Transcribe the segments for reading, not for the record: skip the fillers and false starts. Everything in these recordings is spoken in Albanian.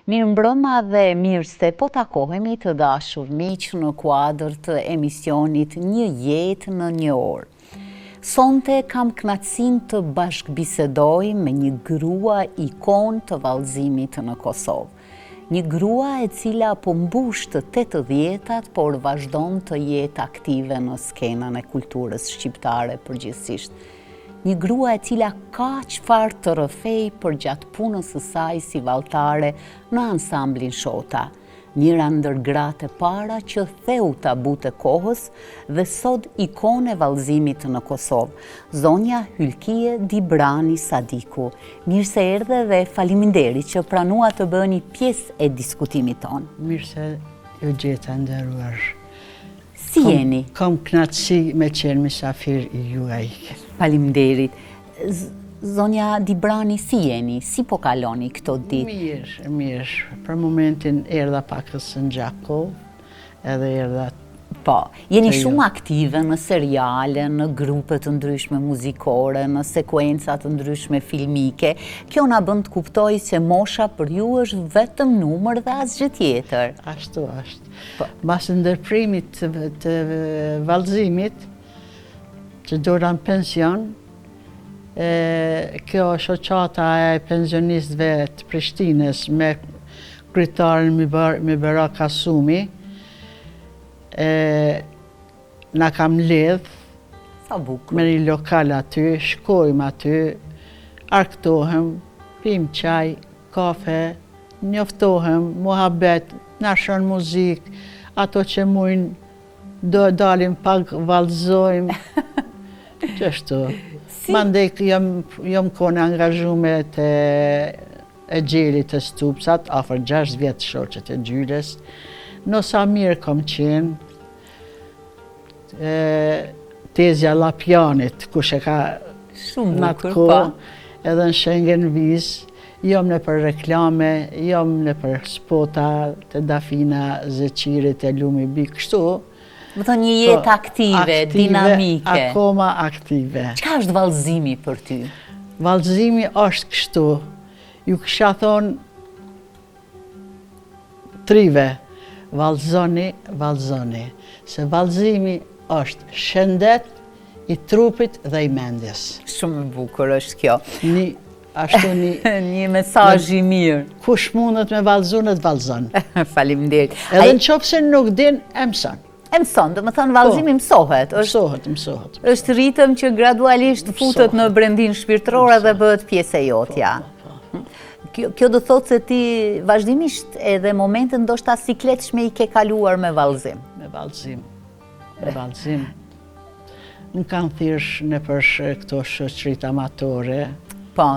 Mirëmbrëma dhe mirë se po takohemi të dashur miq në kuadër të emisionit Një jetë në një orë. Sonte kam kënaqësinë të bashkëbisedoj me një grua ikon të vallëzimit në Kosovë. Një grua e cila po mbush të 80-tat, por vazhdon të jetë aktive në skenën e kulturës shqiptare përgjithsisht. Një grua e cila ka çfarë të rrëfej për gjatë punës së saj si vallëtare në ansamblin Shota, njëra ndër gratë e para që theu tabut e kohës dhe sot ikone vallëzimit në Kosovë, zonja Hylkie Dibrani Sadiku. Mirë se erdhe dhe faleminderit që pranua të bëni pjesë e diskutimit tonë. Mirë se ju gjeta nderuar. Si jeni? Kam kënaqësi me qenë mysafir i juaj. Faleminderit. Zonja Dibrani, si jeni? Si po kaloni këto ditë? Mirë. Për momentin erdha pakës në Gjakov, edhe erdha. Po, jeni shumë aktive në seriale, në grupe të ndryshme muzikore, në sekuenca të ndryshme filmike. Kjo na bën të kuptoj se mosha për ju është vetëm numër dhe asgjë tjetër. Ashtu. Mbas ndërprimit të vallëzimit, që dora në pension, kjo shoqata e pensionistëve të Prishtinës me kryetarin Mibera Kasumi, na kam lidh me një lokal aty, shkojmë aty, arktohem, pim qaj, kafe, njoftohem, muhabet, na shon muzik, ato që mujnë do dalim pak vallëzojmë. Qështu. Mandej jam kone angazhume të e gjelit të Stupsat, afër 6 vjetë shoqet e gjyles. Në Samir kom qenë, Tezja Lapjanit, kush e ka shumë në atë kohë, edhe në Schengen Viz, jom në për reklame, jom në për spota të Dafina Zeqirit e Lumi Bi, kështu. Më thonë një jetë aktive, dinamike. Akoma aktive. Çka është vallëzimi për ty? Vallëzimi është kështu. Ju kisha thonë trive, vallëzoni. Se vallëzimi është shëndet i trupit dhe i mendjes. Shumë e bukur është kjo. Një mesazh i mirë. Kush mundet me vallëzon, të vallëzon. Faleminderit. Edhe nëse nuk din, e mëson. E mëson, do të thonë vallëzimi mësohet. Mësohet. Është ritëm që gradualisht futet në brendin shpirtëror dhe bëhet pjesë e jotja. Kjo do thotë se ti vazhdimisht edhe momente ndoshta sikletshme i ke kaluar me vallëzim. Me vallëzim. Nuk kanë thirrsh në për këto shoqërit amatore. Po.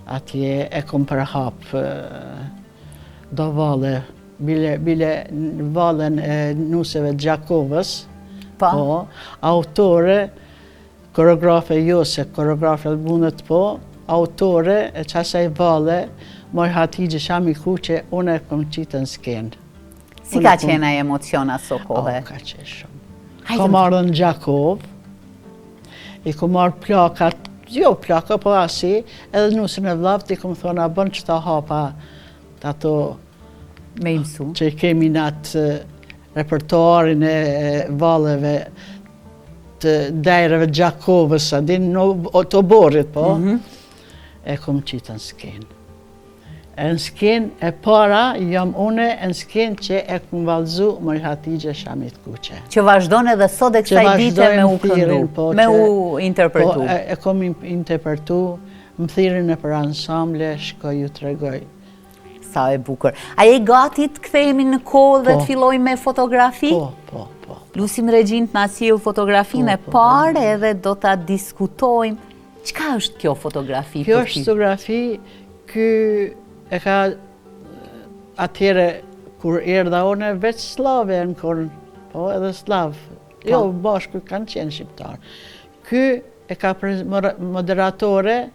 Atje e kom përhap do valle, bile vallen e nuseve të Gjakovës. Po. Autore, koreografe jo se koreografe të bundet po, autore e qasaj valle, moj Hatixhe Shami Kuqe, unë e kom qitë në skenë. Si ka qenë ai emocion aso kohë? Ka qenë shumë. Kom ardhën në Gjakov, i kom ardhë plakat, plaka po asi, edhe nusën e vllaft i kom thonë a bën qëta hapa të ato me imsu. Që i kemi në atë repertoarin e valleve të dajreve Gjakovës, a din në otoborit, po, e kom qitë në skenë. Në skenë e para, jam une në skenë që e kom vallëzu moj Hatixhe Shamit Kuqe. Që vazhdon edhe sot e kësaj dite me u këndu, me u interpretu. Po, e kom interpretu, më thirin e për ansamble, shkoj ju tregoj. Sa e bukur. A je gati të kthehemi në kohë dhe të filloj me fotografi? Po. Lusim Regjin të na sjell fotografinë e parë edhe do ta diskutojmë. Çka është kjo fotografi? Kjo është fotografi ky e ka atjere kur erdha one veç slave në korën, po edhe slav. Jo, bashkë kanë qenë shqiptarë. Ky e ka moderatore,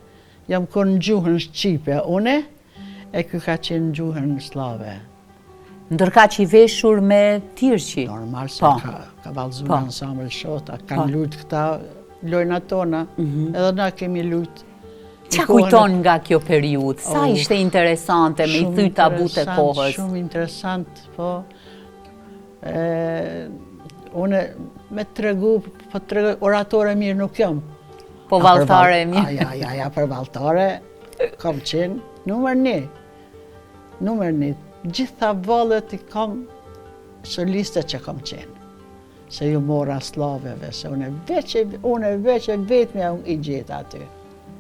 jam konë në gjuhën shqipe, une, e ky ka qenë në gjuhën slave. Ndërka që i veshur me tirqi? Normal se ka vallëzu në ansamble Shota, kanë lujtë këta lojna tona, edhe na kemi lujtë. Qa kujton nga kjo periudhë? Sa ishte interesante me I thy tabut e kohës? Shumë interesant, po. Une me të regu, po të regu, oratore mirë nuk jam. Po valtare mirë? Ja, për valtare kam qenë numër 1. Numër 1. Gjitha vallet I kam soliste që kam qenë. Se ju mora slaveve, se une veç e vetëmja I gjeta aty.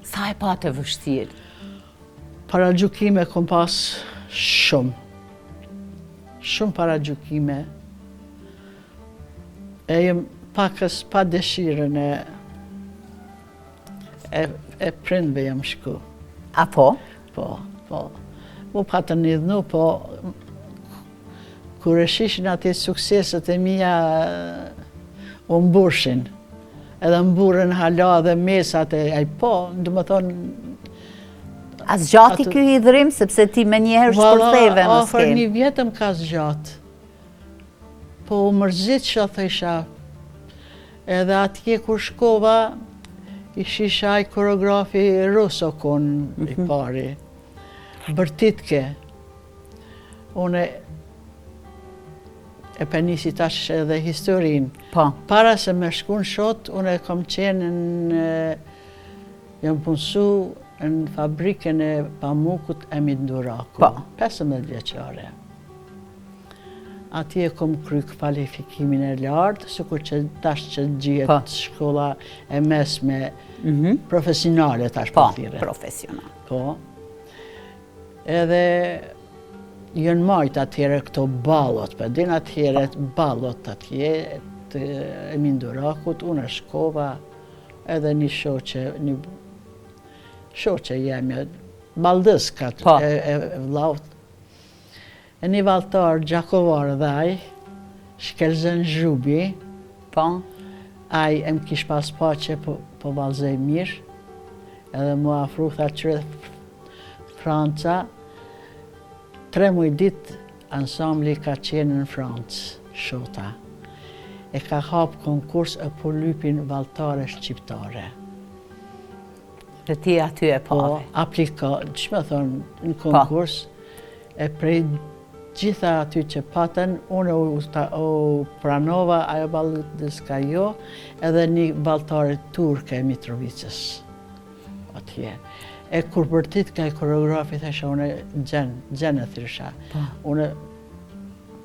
Sa e pa të vështirë? Para gjukime kom pas shumë. Shumë para gjukime. E jem pakës pa dëshirën e prindve jam shku. A po? Po. Mu pa të nidhnu, po kur e shishin ati sukseset e mija u mburshin. Edhe mburën hala dhe mesat e po, du më thonë... A zgjati ky hidhrim, sepse ti me njëherë shpërtheve në Afer skenë? 1 vjetëm ka zgjat. Po u mërzit që thësha. Edhe atje kur shkova, I shisha I koreografi Ruso kon I pari. Bërtitke. Une e penisi tash edhe historin. Po. Para se me shku në shot, une kam qenë jam punësu në fabrikën e pamukut Emit Nduraku. Po. 15 vjeqare. Atje kom kry kvalifikimin e lartë, sikur që tash që gjihet shkolla e mesme profesionale tash Po, thire. profesional. Po. Edhe jënë majt atjere këto ballot, për din atjere ballot atje të Emit Ndurakut, unë shkova edhe një shoqe jemi, baldëskat e vlaut. E një valtar Gjakovar dhaj, Shkelzen Zhubi, aj e më kish pas pa që po valzej mirë, edhe mu afru tha qëre Franca, 3 muj dit ansambli ka qenë në Francë, shota. E ka hap konkurs e po lypin valtare shqiptare. Dhe ti aty e pave? Po, aplika, që me thonë, në konkurs, e prej gjitha aty që patën, unë u pranova, ajo balëtës ka jo, edhe një valtare turke e Mitrovicës. Atje. E kur bërtit ka I koreografi, thesha, une gjenë e thresha. Une...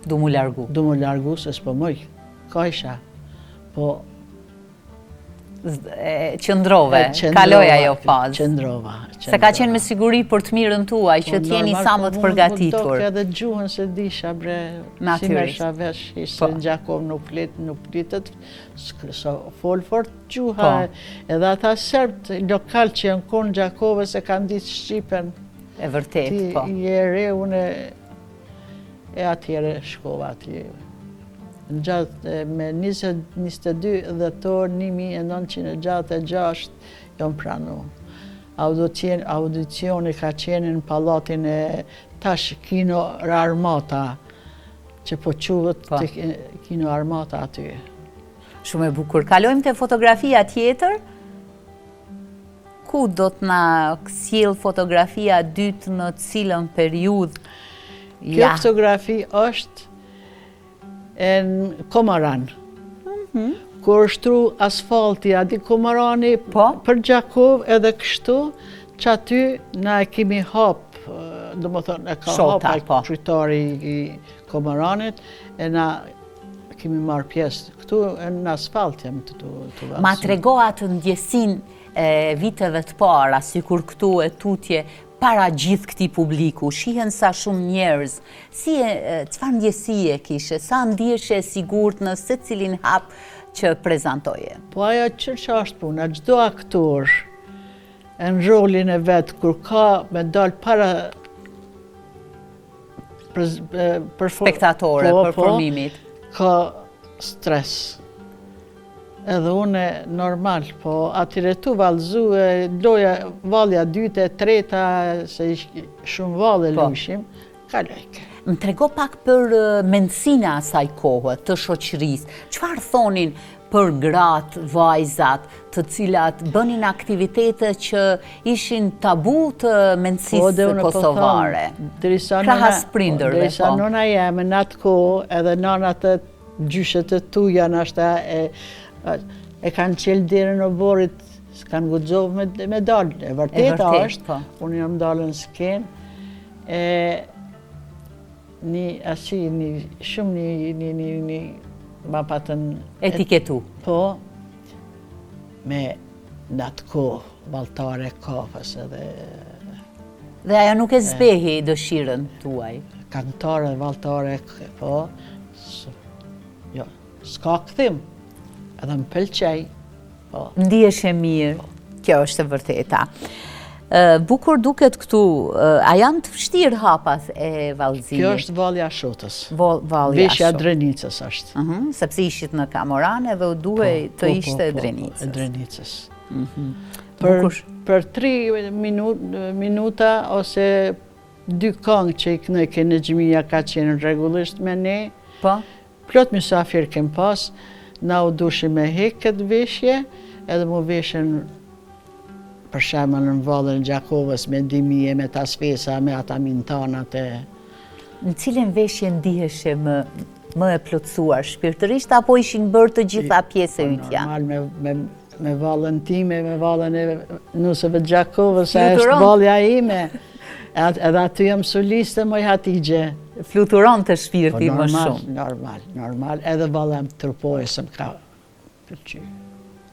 Du mu largu? Du mu largu, se s'po mëj, ka isha. Po... Qëndrove, kaloj ajo fazë. Qëndrova. Se ka qenë me siguri për të mirën tuaj, që t'jeni sa më të përgatitur. Normal, po edhe gjuhën se disha, bre, si mersha vesh, se në Gjakov nuk plitet, fol fort gjuha, edhe ata sërbët lokal që janë konë Gjakovë se kanë ditë Shqipen. E vërtet, po. Ti je re, une e atjere shkova atje. Në gjatë me 22 dhjetor 1966 jam pranu. Audicioni ka qenë në palatin e tash Kino Armata, që po quhet Kino Armata aty. Shumë e bukur. Kalojmë te fotografia tjetër. Ku do të na sjell fotografia dytë në cilën periudhë? Kjo fotografi është në Komaran. Kur shtru asfalti ati Komarani për Gjakov edhe kështu, që aty na e kemi hap, do më thonë, e ka hap kryetari I Komaranit, e na kemi marrë pjesë këtu në asfalt jam të vazhdu. Ma trego atë ndjesin viteve të para, si kur këtu e tutje, para gjithë këti publiku, shihen sa shumë njerëz, çfarë ndjesie kishe, sa ndjeshe e sigurt në se cilin hap që prezentoje? Po ajo që është puna, çdo aktor në rolin e vetë, kur ka me dalë para spektatore, performimit. Ka stres. Edhe une normal, po atire tu valzu, loja valja 2, 3, se shumë valë lushim, kalojke. Më trego pak për mendësina asaj kohë, të shoqërisë. Çfarë thonin për gratë, vajzat, të cilat bënin aktivitete që ishin tabu të mendësisë kosovare. Krahas prindërve. Derisa nona jeme në atë kohë, edhe nanat e gjyshet të tuja nashta e kanë qelë derën e borit, s'kanë guxovë me dalë. E vërteta është, unë jam dalë në skenë, shumë ma patën... Etiketu. Po, me në atë kohë, valtare kafës edhe... Dhe ajo nuk e zbehi dëshirën tuaj? Kantare dhe valtare, po, s'ka këthim, edhe më pëlqej. Ndihesh e mirë, kjo është e vërteta. Bukur duket këtu, a janë të vështirë hapat e vallëzimit? Kjo është valja Shotës. Veshja Drenicës është. Sepse ishit në Kamorane dhe u duhej të ishte Drenicës. Drenicës. Për 3 minuta ose 2 këngë që i kënë kënë gjmija ka qenë rregullisht me ne, plot mysafir kem pas, na u dushi me hek këtë veshje, edhe mu veshen për shembull në vallën e Gjakovës me dimije, me tasfesa, me ata mintanat e... Në cilën veshje ndiheshe më e plotësuar shpirtërisht, apo ishin bërë të gjitha pjesë e ytja? Normal me vallën time, me vallën e nusëve të Gjakovës, a është vallja ime. Edhe aty jam soliste moj Hatigje. Fluturon të shpirti më shumë. Normal. Edhe vallën e Trupojës më ka pëlqyer.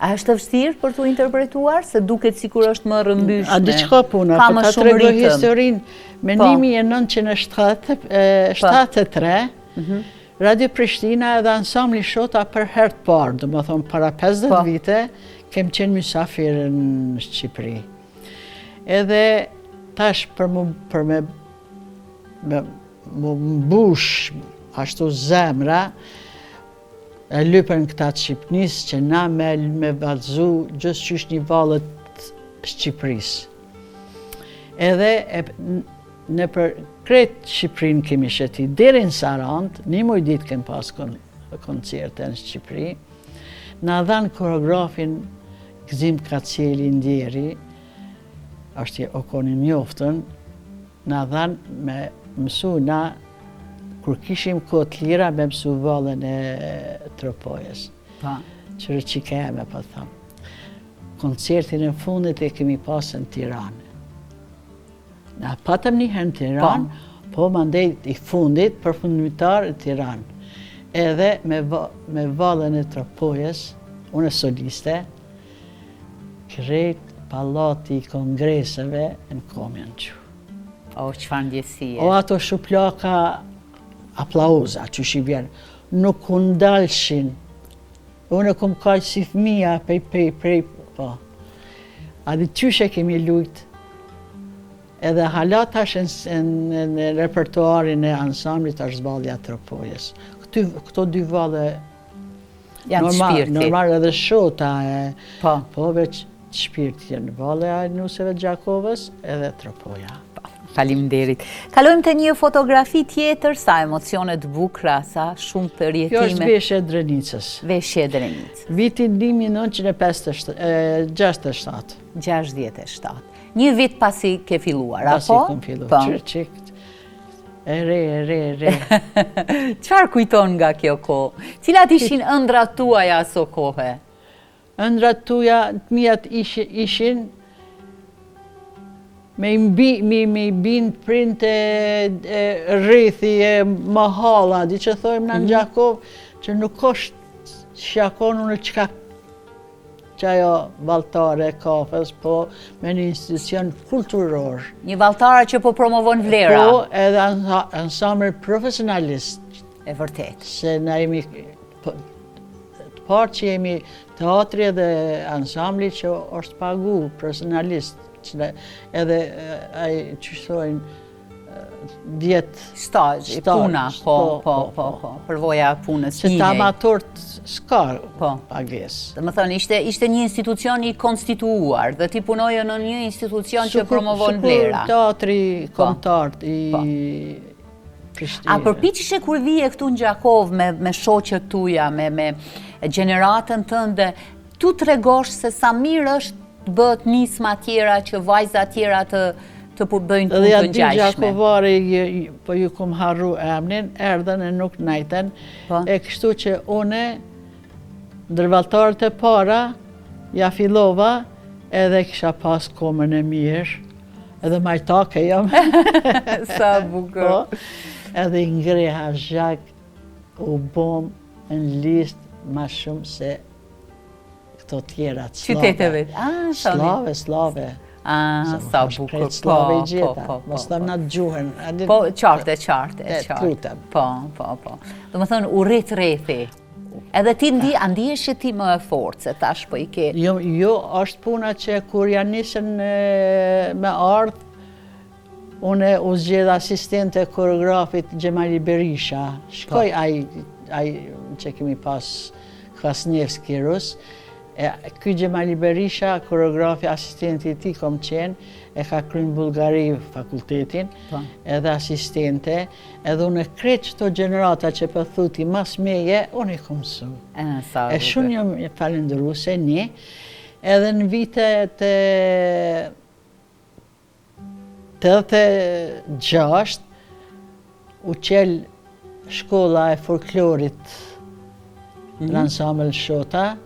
A është të vështirë për t'u interpretuar, se duket sikur është më rëmbyshme? A diçka puna, për ta tregoj historinë, me 1973, Radio Prishtina edhe ansambli Shota për herë të parë, do më thonë para 50 vite, kem qenë mysafirë në Shqipëri. Edhe tash për me mbush ashtu zemra, e lypën këta të Shqipnis që na me vallëzu gjithë qysh një vallët Shqipërisë. Edhe në për kretë Shqipërinë kemi sheti, deri në Sarandë, një muj ditë kem pas koncerte në Shqipëri, na dhanë koreografin Gzim Kaceli Ndjeri, është o koni njoftën, na dhanë me mësu na kur kishim kohë të lira me mësu vallën e Tropojës. Qërë që keme, po thamë. Koncertin e fundit e kemi pasë në Tiranë. Na patëm një herë në Tiranë, po mandej i fundit, përfundimitar në Tiranë. Edhe me vallën e Tropojës, unë e soliste, krejt pallati i kongreseve në Komjan që. O, çfarë ndjesie. O, ato shuplaka aplauza që shi vjenë, nuk u ndalshin. Unë e kom kaqë si fëmija, prej, po. A di qyshe kemi lujt, edhe halat tash në repertuarin e ansamblit është vallja Tropojës. Këto 2 valle janë shpirti. Normal edhe Shota po veç shpirti janë vallja e nusëve Gjakovës edhe Tropoja. Faleminderit. Kalojmë te një fotografi tjetër, sa emocione të bukura, sa shumë përjetime. Kjo është veshja e Drenicës. Veshja e Drenicës. Viti 1967. 67. Një vit pasi ke filluar, apo? Pasi kom filluar, qik. E re. Çfarë kujton nga kjo kohë? Cilat ishin ëndrat tuaja aso kohë? Ëndrat tuaja të mijat ishin me i bin printe rrithi e mahala, di që thojmë në Gjakov, që nuk është shakonu në qka që ajo valtare e kafës, po me një institucion kulturor. Një valtare që po promovon vlera. Po, edhe ansambër profesionalist. E vërtet. Se na jemi të parë që jemi teatri edhe ansambli që është pagu profesionalist. Edhe që shtojnë 10 stazh, puna, po, përvoja punës. Që të amatorët s'ka pagesë. Dhe më thënë, ishte një institucion i konstituuar dhe ti punoje në një institucion që promovon vlera. Teatri kombëtar Prishtinë. A përpiqesh kur vije këtu në Gjakov me shoqet tuja, me gjeneratën tënde, tu tregosh se sa mirë është të bëhet nisma tjera që vajza tjera të bëjnë punë të ngjashme. Edhe Gjakovari, po ju kom harru emnin, erdhen e nuk najten, e kështu që une, ndërvaltarët e para, ja fillova, edhe kisha pas komën e mirë, edhe majtake jam. Sa bukur. Edhe ngreha zhak u bom në listë ma shumë se këto tjera të slave. Qyteteve. Slave. Sa bukur. Slave i gjeta. Mos të në të gjuhen. Po, qartë. Lutem. Po. Do më thënë, u rrit rethi. Edhe ti ndihesh që ti më e fortë, se tash po i ke... Jo, është puna që kur janë nisën me ardhë, une u zgjedh asistente koreografit Gjemali Berisha. Shkoj aj që kemi pas Kvasnievski Rus. Ky Gjemali Berisha, koreografi, asistenti ti kom qenë, e ka kryen Bullgari fakultetin, edhe asistente, edhe unë kreç këto gjenerata që për thuti mas meje, unë i kom mësu. E shumë jam falendëruse, edhe në vitet 86 u qel shkolla e folklorit në ansambël Shota,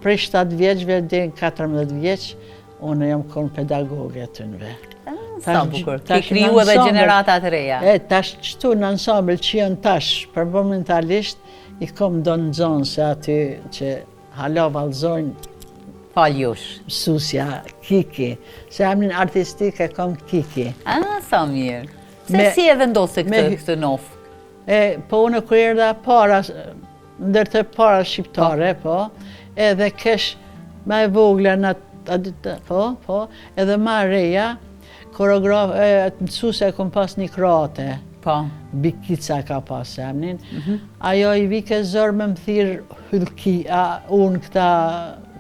prej 7 vjeçve dhe 14 vjeç, unë jam konë pedagoge të nëve. Sa bukur, ki kriju edhe generatat të reja. Tash qëtu në ansambël që janë tash, për momentalisht, i kom do në zonë se aty që hala valzojnë Faljush. Mësusja, Kiki. Se emnin artistik e kom Kiki. Sa mirë. Se si e vendose këtë nofë? Po unë kërë erdha para, ndër të para shqiptare, po, edhe kesh ma e vogla në po, edhe ma reja, koreograf, mësuse e kom pas një kroate. Po. Bikica ka pas emnin. Ajo i vike zërë me më thirë hylki, unë këta,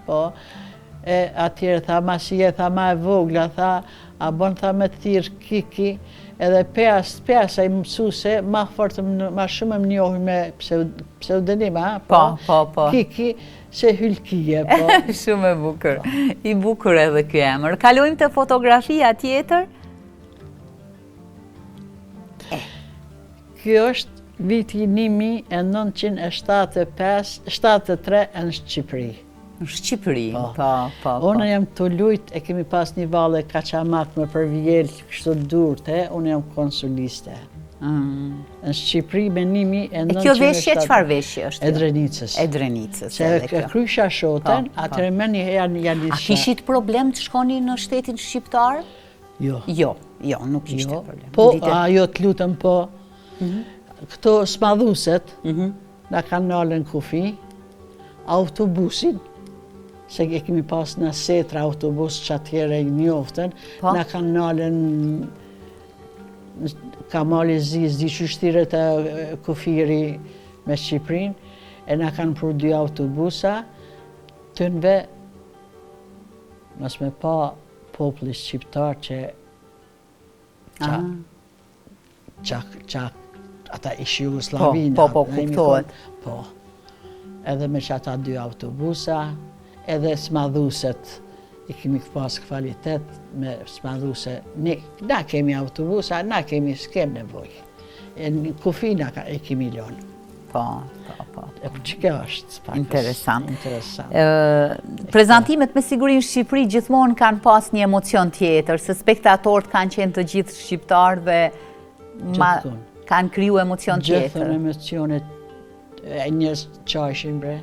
po, atjerë tha, ma si e tha ma e vogla, tha, a bon tha me thirë Kiki, edhe pesa i mësuse, ma shumë më njohi me pseudonima, po. Kiki, se hylkije, po. Shumë e bukur. I bukur edhe ky emër. Kalojmë të fotografia tjetër? Kjo është viti 1973 në Shqipëri. Në Shqipëri, po. Unë jam të lujt, e kemi pas një valle kaçamak me për vjell, kështu durte, unë jam konsuliste. Në Shqipëri me 1973. E kjo veshje, qëfar veshje është? Edrenicës. Edrenicës. Se e krysha shoten, atëre me një janë A kishit problem të shkoni në shtetin shqiptar? Jo. Jo, nuk ishte problem. Po, ajo të lutëm po. Këto smadhuset, na kanë nalën kufi, autobusin, se e kemi pas në setra autobus që atjere i njoftën, na kanë nalën Kamali Ziz, di qështiret e kufiri me Shqiprin, e na kanë për 2 autobusa, të nëve, mos me pa populli shqiptar që ata ishi Jugoslavina. Po, kuptohet. Po. Edhe me që ata 2 autobusa, edhe smadhuset, i kemi pas kvalitet me smadhuse. Na kemi autobusa, na s'kem nevoj. Në kufina e kemi lonë. Po. Që kjo është? Interesant. Prezantimet me siguri në Shqipëri gjithmonë kanë pas një emocion tjetër, se spektatorët kanë qenë të gjithë shqiptarë dhe kanë kriju emocion tjetër. Gjithën emocionet e njës qashin bre,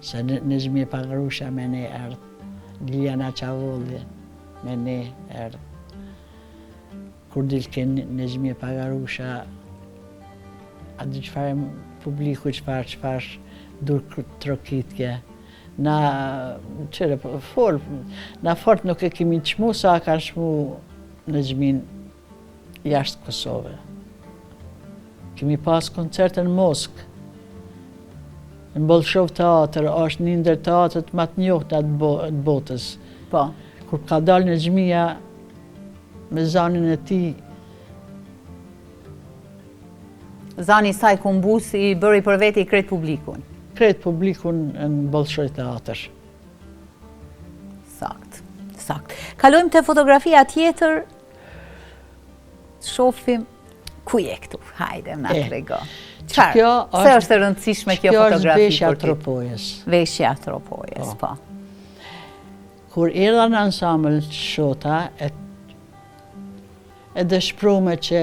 se në zhmi pagrusha me ne erdhë, Liljana Qavolli me ne erdhë. Kur dilke në zhmi pagrusha, a di qëfar publiku qëfar dur trokitje. Na fort nuk e kemi qmu, sa ka shmu në zhmin jashtë Kosovë. Kemi pas koncerte në Moskë, në Bolshov Teatr, është një ndër teatrët më të njohtë atë botës. Po. Kur ka dalë në xhmia me zanin e tij, Zani saj kumbus i bëri për veti i kretë publikun. Kretë publikun në Bolshoi Teatër. Sakt. Kalojmë të fotografia tjetër, shofim, ku je këtu? Hajde, na trego. Se është e rëndësishme kjo fotografi? Kjo është veshja Tropojës. Veshja Tropojës, po. Kur erdha në ansambël Shota, e dëshprume që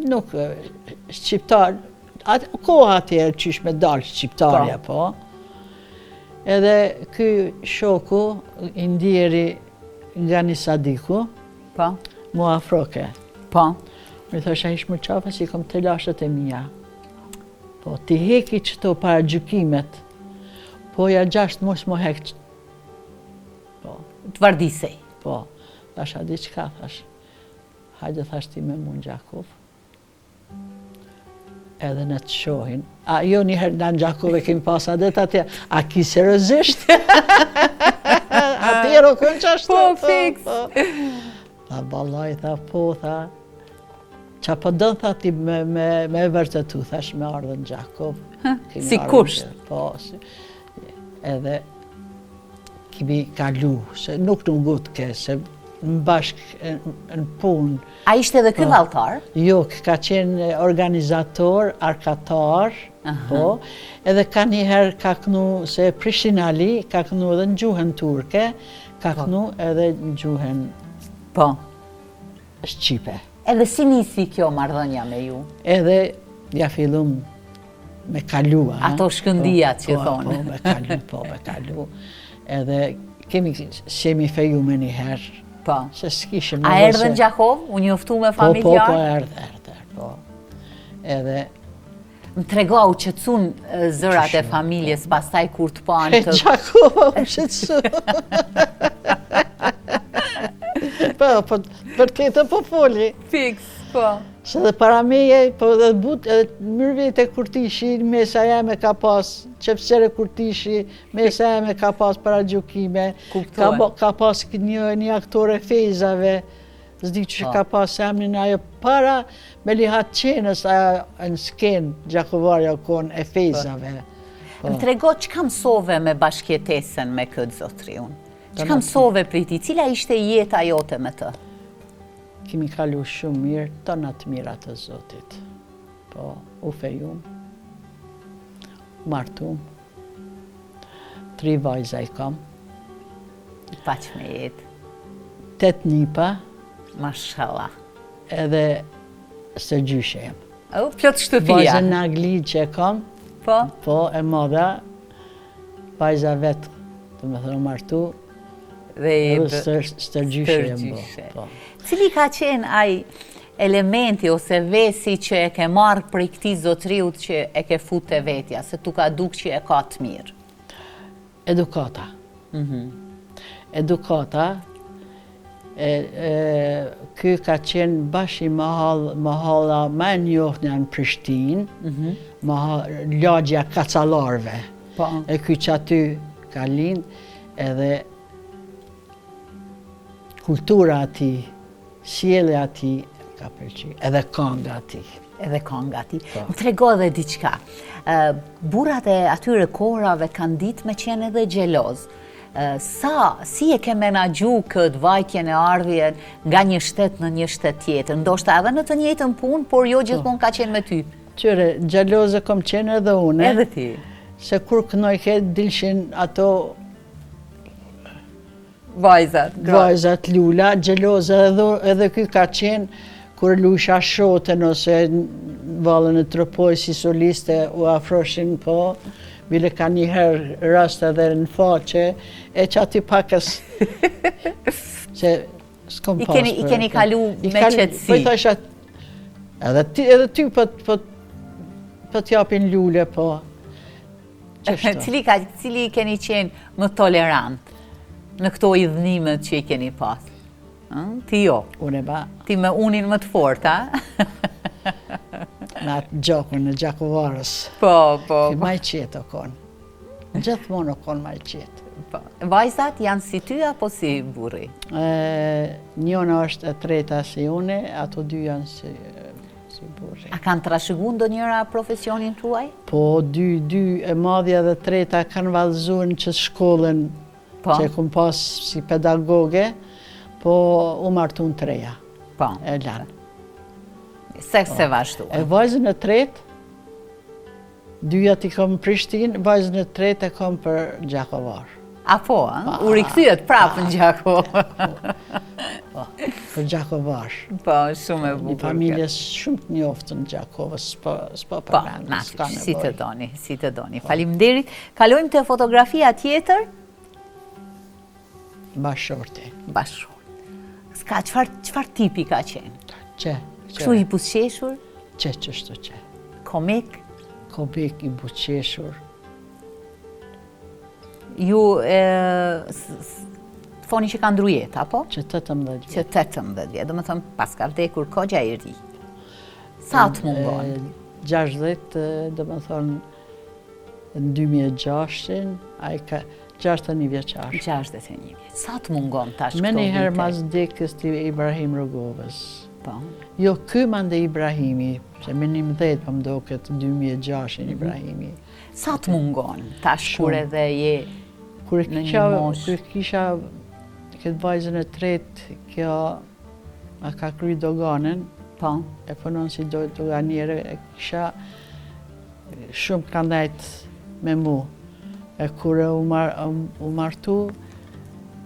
nuk shqiptar, koha atjerë qysh me dalë shqiptarja, po. Edhe ky shoku, i ndjeri nga një Sadiku, mu afroke. Po. Me thosha ish më qafa si kom të lashët e mija. Po, ti heki qëto para gjykimet, po ja gjasht mos më hek. Po. Të vardisej. Po, thasha di qka, thash. Hajde thash ti me mund Gjakov. Edhe në të shohin. A jo njëherë në Gjakove kemi pas adet atje, a ki seriozisht? Atjero kënë qashtu. Po, fix. Tha balaj, tha po, tha. Qa po dënë, tha ti me vërtetu, thash me ardhën Gjakov. Si kusht? Po, edhe kemi kalu, se nuk në ngutke, se në bashkë në punë. A ishte edhe ky valltar? Jo, ka qenë organizator, arkatar, po, edhe ka njëherë ka kënu, se Prishtinali ka kënu edhe në gjuhën turke, ka kënu edhe në gjuhën shqipe. Edhe si nisi kjo marrëdhënia me ju? Edhe ja fillum me kalua. Ato shkëndijat që thonë. Po, me kalu. Edhe kemi feju me njëherë. Po. Se s'kishim. A erdhe në Gjakov? U njoftu me familjar? Po, erdhe, po. Edhe... Më trego, u qëtësun zërat e familjes, pastaj kur të panë të... Gjakov, u qëtësun. Po, për tjetër po foli. Fix, po. Se dhe para meje, po dhe mërvit e kurtishi, mesa jeme ka pas, qepsere kurtishi, mesa jeme ka pas para gjukime, ka pas një aktore fejzave, zdi që ka pas emnin ajo para me lihat qenës në skenë Gjakovarja kon e fejzave. Më trego, që kam sove me bashkjetesen me këtë zotri unë? Që kam sove për ti? Cila ishte jeta jote me të? Kemi kalu shumë mirë, tonat mirat të Zotit. Po, u fejum, martum, 3 vajza i kam. Paq me jetë. 8 nipa. Mashallah. Edhe së gjyshe jem. Plot shtëpia. Vajzën në Angli që e kam. Po? Po, e modha. Vajza vetë, të me thënë martu. Dhe stërgjyshe jem bo. Cili ka qenë aj elementi ose vesi që e ke marrë për i këti zotriut që e ke fut të vetja, se tu ka duk që e ka të mirë? Edukata. Edukata. Ky ka qenë bashi mahalla ma njohënja në Prishtinë, lagja kacalarve. E ky që aty ka lind, edhe kultura ati, sjellja ati ka pëlqy, edhe kënga ati. Edhe kënga ati. Më trego edhe diçka. Burrat e atyre korave kanë ditë me qenë edhe xheloz. Si e ke menagju këtë vajtjen e ardhjen nga një shtet në një shtet tjetër? Ndoshta edhe në të njëjtën punë, por jo gjithmonë ka qenë me ty. Qyre, xheloze kom qenë edhe une. Edhe ti. Se kur kënoj ke dilshin ato vajzat lula, xheloze edhe ky ka qenë kur lusha shotën ose vallën e Tropojës si soliste u afroshin po, bile ka njëherë rast edhe në faqe, e që aty pakës se s'kom pas. I keni kalu me qëtësi. Po i thasha, edhe ty po t'japin lule, po. Cili keni qenë më tolerant në këto idhnimet që i keni pas? Ti jo. Unë e ba. Ti me unin më të fort, ha? Me atë gjakun në Gjakovarës. Po. Ti maj qetë o konë. Gjithmonë o konë maj qetë. Vajzat janë si ty apo si burri? Njona është e treta si une, ato dy janë si burri. A kanë trashëguar ndonjëra profesionin tuaj? Po, dy e madhja dhe treta kanë vallëzuar që shkollën që kom pas si pedagoge, po u martun treja. Po. E lanë. Se vazhdu. E vajzën e tretë, dyjat i kom në Prishtinë, vajzën e tretë e kom për Gjakovar. A po, u rikthyet prapë në Gjakovar. Po, për Gjakovar. Po, shumë e bukur. Një familjes shumë të njoftë në Gjakovës, s'po përmendë, s'ka nevojë. Si të doni. Faleminderit. Kalojmë te fotografia tjetër. Bashorti. Ska, çfarë tipi ka qenë? Kështu i buzëqeshur? Qështu. Komik? Komik i buzëqeshur. Ju foni që ka ndru jetë, apo? Që 18 vjetë. Që 18 vjetë, do më thëmë pas ka vdekur kogja i ri. Sa të mungon? 60, do më thonë, në 2006, a i ka 61 vjeqar. 61 vjeqar. Sa të mungon tash këto vite? Me njëherë mas dekës të Ibrahim Rogovës. Po. Jo, ky mande Ibrahimi, se me 11 për më do këtë 2006 Ibrahimi. Sa të mungon tash kur edhe je në një mosh? Kur kisha këtë vajzën e tretë, kjo a ka kry doganen, e punon si doganiere, e kisha shumë ka ndajt me mu. E kur u martu,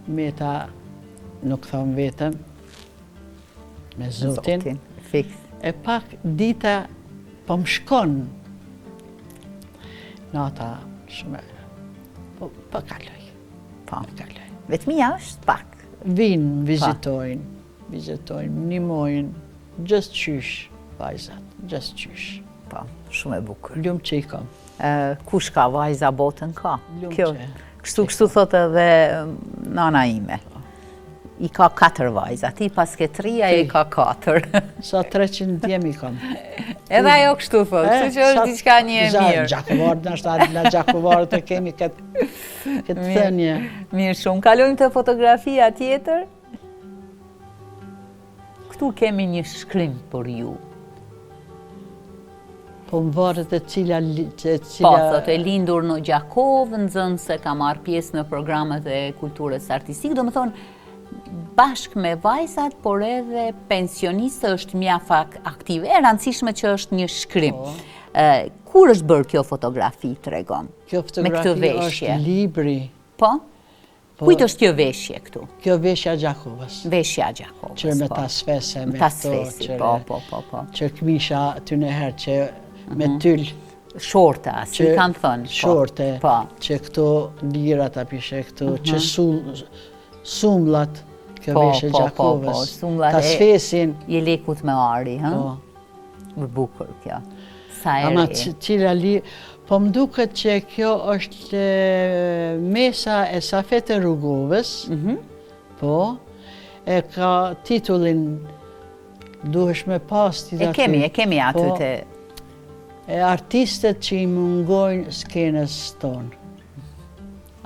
me ta nuk thom vetëm, me Zotin, e pak dita po më shkon. Nata shumë, po kaloj. Vetëmia është pak. Vinë, vizitojnë, nimojnë, gjësë qysh, vajzat, gjësë qysh. Po, shumë e bukur. Lumë që i kam. Kush ka vajza botën ka? Lumë që. Kështu thotë edhe nana ime. I ka 4 vajza, ti pas ke 3, ajo i ka 4. Sa 300 djemi kam. Edhe ajo kështu thotë, që është diçka një e mirë. Gjakovarët, në Gjakovarët e kemi këtë thënje. Mirë shumë. Kalojmë të fotografia tjetër. Këtu kemi një shkrim për ju. Po më varet e cila... Po, thotë e lindur në Gjakovë, nxënëse ka marrë pjesë në programet e kulturës artistikë, do më thonë, bashkë me vajzat, por edhe pensionistë është mjaft aktive. E rëndësishme që është një shkrim. Kur është bërë kjo fotografi, tregon? Kjo fotografi është libri. Po? Kujt është kjo veshje këtu? Kjo veshja Gjakovës. Veshja Gjakovës, po. Që me tasfese, me tasfesi, po. Që këmisha ty nëherë që me tyll. Shorta, si kanë thënë. Shorte, që këto lirat apishe këto, që sumlat, kjo veshje Gjakovës, tasfesin. Je lekut me ari, hë? Më bukur kjo. Sa e re. Ama cila li, po më duket që kjo është mesa e Safete Rugovës, po, e ka titullin duhesh me pas ti aty. E kemi aty të... E artistet që i mungojnë skenës tonë.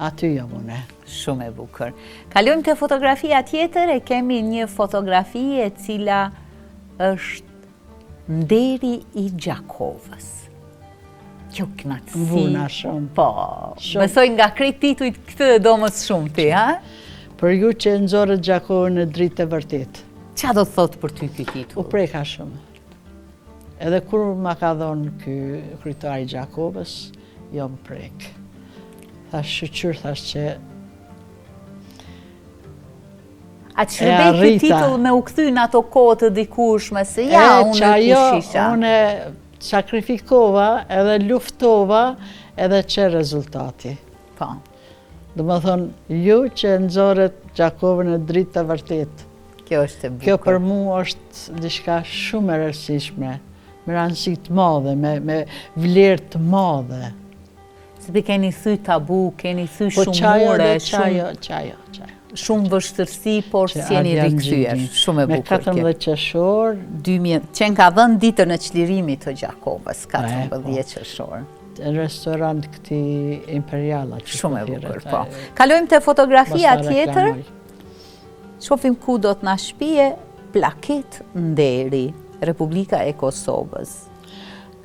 Aty jam une. Shumë e bukur. Kalojmë të fotografia tjetër, e kemi një fotografi e cila është nderi i Gjakovës. Kjo knatësi. Vuna shumë. Po, besoj nga krititujt këtë do mësë shumë ti, ha? Për ju që nëzorët Gjakovën në dritë të vërtet. Qa do të thotë për ty këtë titull? U preka shumë. Edhe kur ma ka dhonë kryetari Gjakovës, jo më prek. Thash shqyr, thash që... A të shërbej këtë titull me u këthy në ato kohë të dikushme, se ja, unë kushisha. Unë sakrifikova, edhe luftova, edhe që rezultati. Po. Do më thonë, ju që nëzorët Gjakovën në dritë të vërtet. Kjo është e bukur. Kjo për mu është diçka shumë e rëndësishme, me rëndësi të madhe, me vlerë të madhe. Se të keni thy tabu, keni thy shumure, shumë vështërsi, por si jeni rikthyer. Shumë e bukur. Me 14 qershor. Qenë ka dhënë ditën e çlirimit të Gjakovës, 14 qershor. Restorant këti imperiala. Shumë e bukur, po. Kalojmë te fotografia tjetër. Shofim ku do të na shpije plaket nderi. Republika e Kosovës.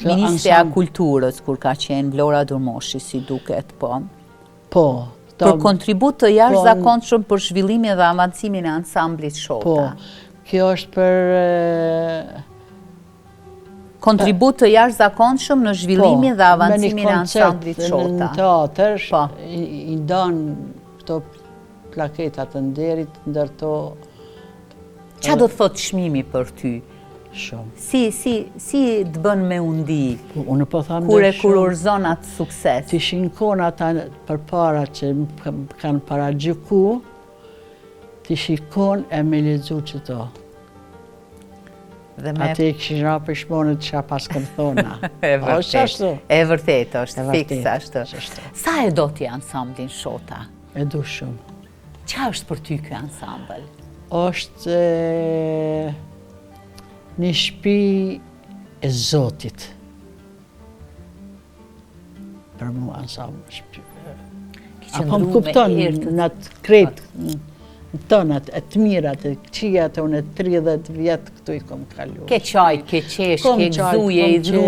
Ministrja e Kulturës, kur ka qenë Vlora Durmoshi, si duket, po. Po. Për kontribut të jashtëzakonshëm për zhvillimin dhe avancimin e ansamblit Shota. Po, kjo është për... Kontribut të jashtëzakonshëm në zhvillimin dhe avancimin e ansamblit Shota. Në teatr, i danë këto plaketat të nderit, ndërto... Qa do të thotë çmimi për ty? Shumë. Si të bën me undi? Unë po thamë kur e kurorzon atë sukses? Të shinkon ata për para që kanë para gjyku, të shikon e me lexu qëto. Ate i këshin ra për shmonët që pas kanë thona. E vërtet është, fiks ashtu. Sa e do t'i ansamblin Shota? E du shumë. Qa është për ty kjo ansambl? Është një shtëpi e Zotit. Për mua ansambl. Apo më kupton në atë kretë, në tonat, e të mirat, e qijat, unë e 30 vjetë këtu i kom kalu. Ke qajt, ke qesh, ke gzuje, i dru.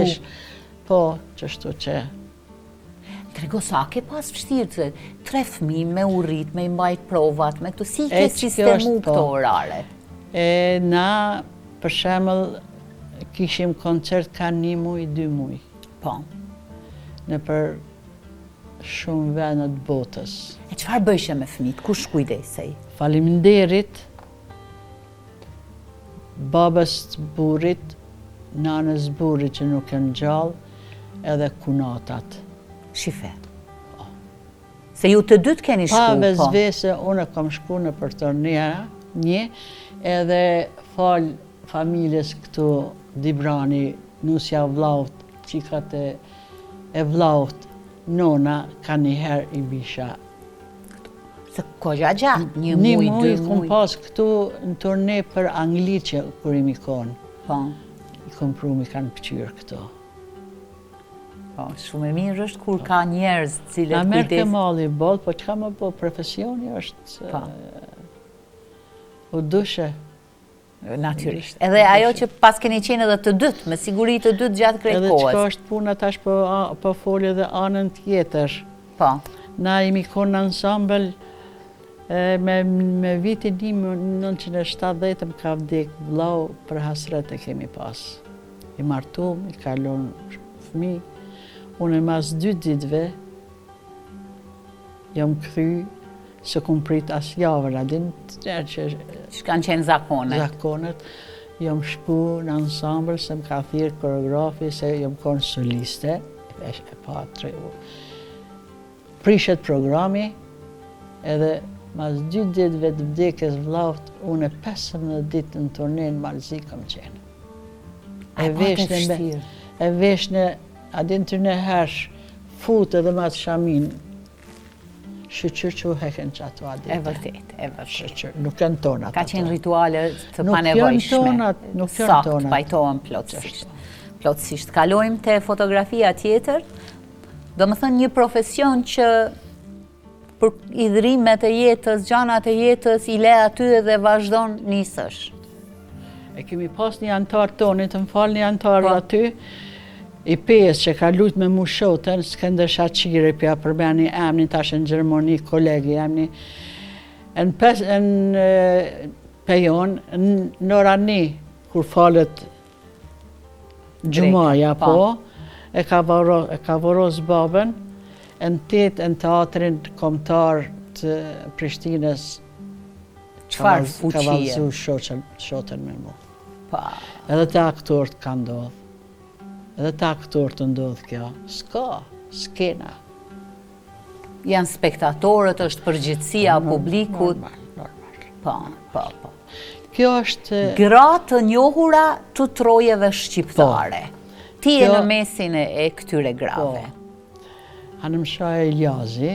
Po, qështu që. Trego sa, ke pas vështirë të 3 fëmijë me urrit, me mbajt provat, me këtu, si ke sistemu këto orare? Na, për shemëll, kishim koncert ka 1 muj, 2 muj. Po. Në për shumë vendet botës. E qëfar bëjshë me fëmijët? Kush kujdesej? Faleminderit babës të burit, nanës burit që nuk e në gjallë, edhe kunatat. Shife. Se ju të dytë keni shku, po? Pa vezvese, unë kam shku në për një, edhe falë familjes këtu Dibrani, nusja vlaut, qikat e vlaut, nona, ka njëherë i bisha. Se kogja gjatë, 1 muj, 2 muj. 1 muj, kom pas këtu në turne për Angli që kur i mi konë. Po. I kom pru mi kanë pëqyrë këto. Po, shumë e mirë është kur ka njerëz cilët kujdes. Na merë ke mali i bollë, po që ka më po profesioni është... U dushe. Natyrisht. Edhe ajo që pas keni qenë edhe të dytë, me siguri të dytë gjatë krejt kohës. Edhe që është puna tash po folje dhe anën tjetër. Po. Na imi konë në ansambel, me vitin 1970 më ka vdek vlau për hasret e kemi pas. I martum, i kalon fëmi. Unë e mas 2 ditëve, jam këthy, se kum prit as javër, adin të njerë që... Që kanë qenë zakonet? Zakonet. Jam shku në ansambl, se më ka thirë koreografi, se jam konë soliste, e pa 3 u. Prishet programi, edhe mas 2 ditëve të vdekjes vlaut, unë e 15 ditë në turne në Malzi kam qenë. E veshne, adin të në hersh, fut edhe ma të shamin, shqyqyr që u heken që ato adin. E vërtet, e vërtet. Nuk janë tonat. Ka qenë rituale të panevojshme. Nuk janë tonat. Sakt, pajtohen plotësisht. Kalojmë te fotografia tjetër. Do më thënë një profesion që për idhrimet e jetës, gjanat e jetës, i le aty dhe vazhdon nisësh. E kemi pas një antar tonit, të më falë një antar aty, i 5 që ka lujt me mu Shotën, Skender Shaqiri, pja përbeni emni, tash në Gjermoni, kolegi emni. Në pejon, në ora 1, kur falet Gjumaja, po, e ka voros babën, në 8 në teatrin kombëtar të Prishtinës, Çfarë fuqie? Ka valzu Shotën me mu. Edhe të aktorët ka ndodhë. Edhe ta aktorë të ndodhë kjo, s'kena. Janë spektatorët, është përgjithësia publikut. Normal. Po. Kjo është... Gra të njohura të trojeve shqiptare. Ti e në mesin e këtyre grave. Hanëm Shah Eljazi,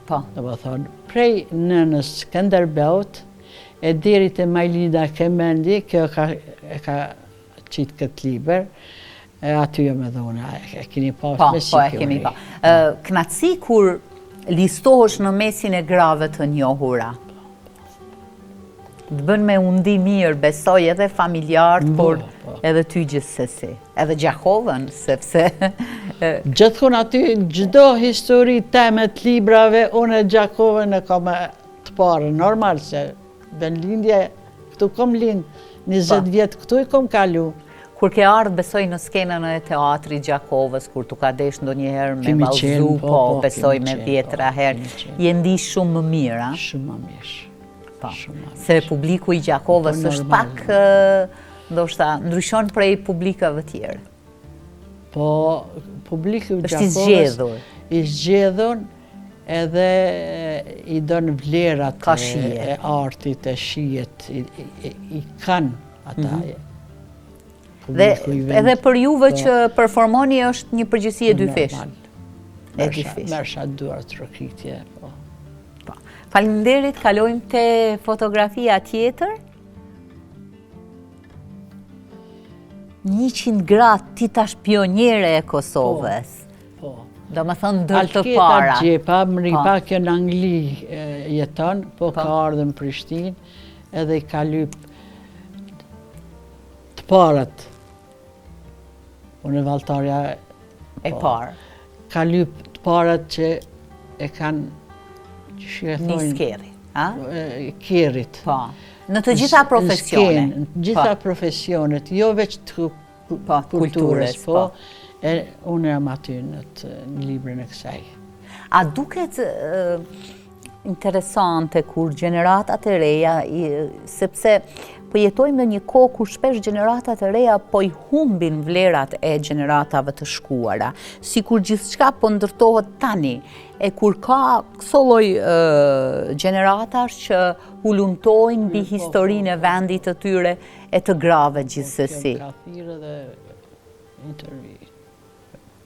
do më thonë, prej nënës Skanderbeut, e deri të Majlida Kemendi, kjo e ka qitë këtë liber, e aty jo me dhona, e keni pas me si kjo. Po, e kemi pa. Knatësi kur listohesh në mesin e grave të njohura, Të bën me undi mirë, besoj edhe familjarët, por edhe ty gjithsesi. Edhe Gjakovën, sepse... Gjithkun aty, gjdo histori temet librave, unë e Gjakovën e kam të parë. Normal se ben lindje, këtu kom lind, 20 vjetë këtu i kom kalu. Kur ke ardhë, besoj në skenën e teatri Gjakovës, kur tu ka desh ndonjëherë me vallëzu, po, besoj me 10 herë, je ndi shumë më mirë, a? Shumë më mirë. Se publiku i Gjakovës është pak, ndoshta, ndryshon prej publikave tjerë. Po, publiku i Gjakovës është i zgjedhur edhe i donë vlerat e artit, e shijet, i kanë ata. Dhe edhe për juve që performoni është një përgjësi e dyfish. Mersha duar të rëkritje. Faleminderit, kalojmë te fotografia tjetër. 100 gradë, ti tash pionjere e Kosovës. Do më thënë ndër të para. Alketa Gjepa, më ripa kjo në Angli jeton, po ka ardhë në Prishtinë, edhe i ka lyp të parat. Unë e valtarja e parë. Ka lyp të parat që e kanë Nis Kerri, a? Kerrit. Po. Në të gjitha profesione. Në të gjitha profesionet, jo veç të kulturës, po. Unë jam aty në librin e kësaj. A duket interesante kur gjeneratat e reja, sepse po jetojmë në një kohë kur shpesh gjeneratat e reja po i humbin vlerat e gjeneratave të shkuara, si kur gjithçka po ndërtohet tani, e kur ka këso lloj gjeneratash që hulumtojnë mbi historinë e vendit të tyre e të grave gjithsesi. Ka thirrë dhe intervju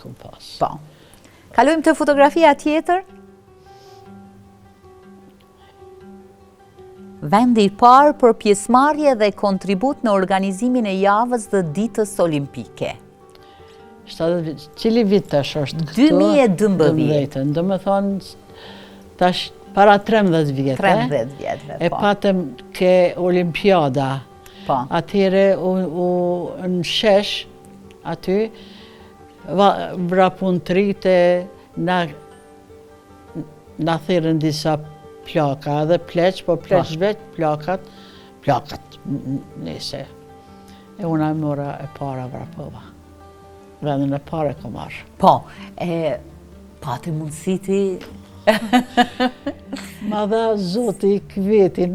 kompas. Po. Kalojmë te fotografia tjetër. Vendi i parë për pjesëmarrje dhe kontribut në organizimin e javës dhe ditës olimpike. Cili vit tash është këtu? 2012. Do me thonë, tash para 13 vjetë. 13 vjetëve, po. E patëm ke olimpiada. Po. Atyre në shesh, aty, vrapun të rite, na thirën disa plaka dhe pleq, po pleq vetë plakat, nese. E una e mora e para vrapova. Vendin e pare ko marrë. Po, pati mundësi ti... Ma dha zoti kvetin.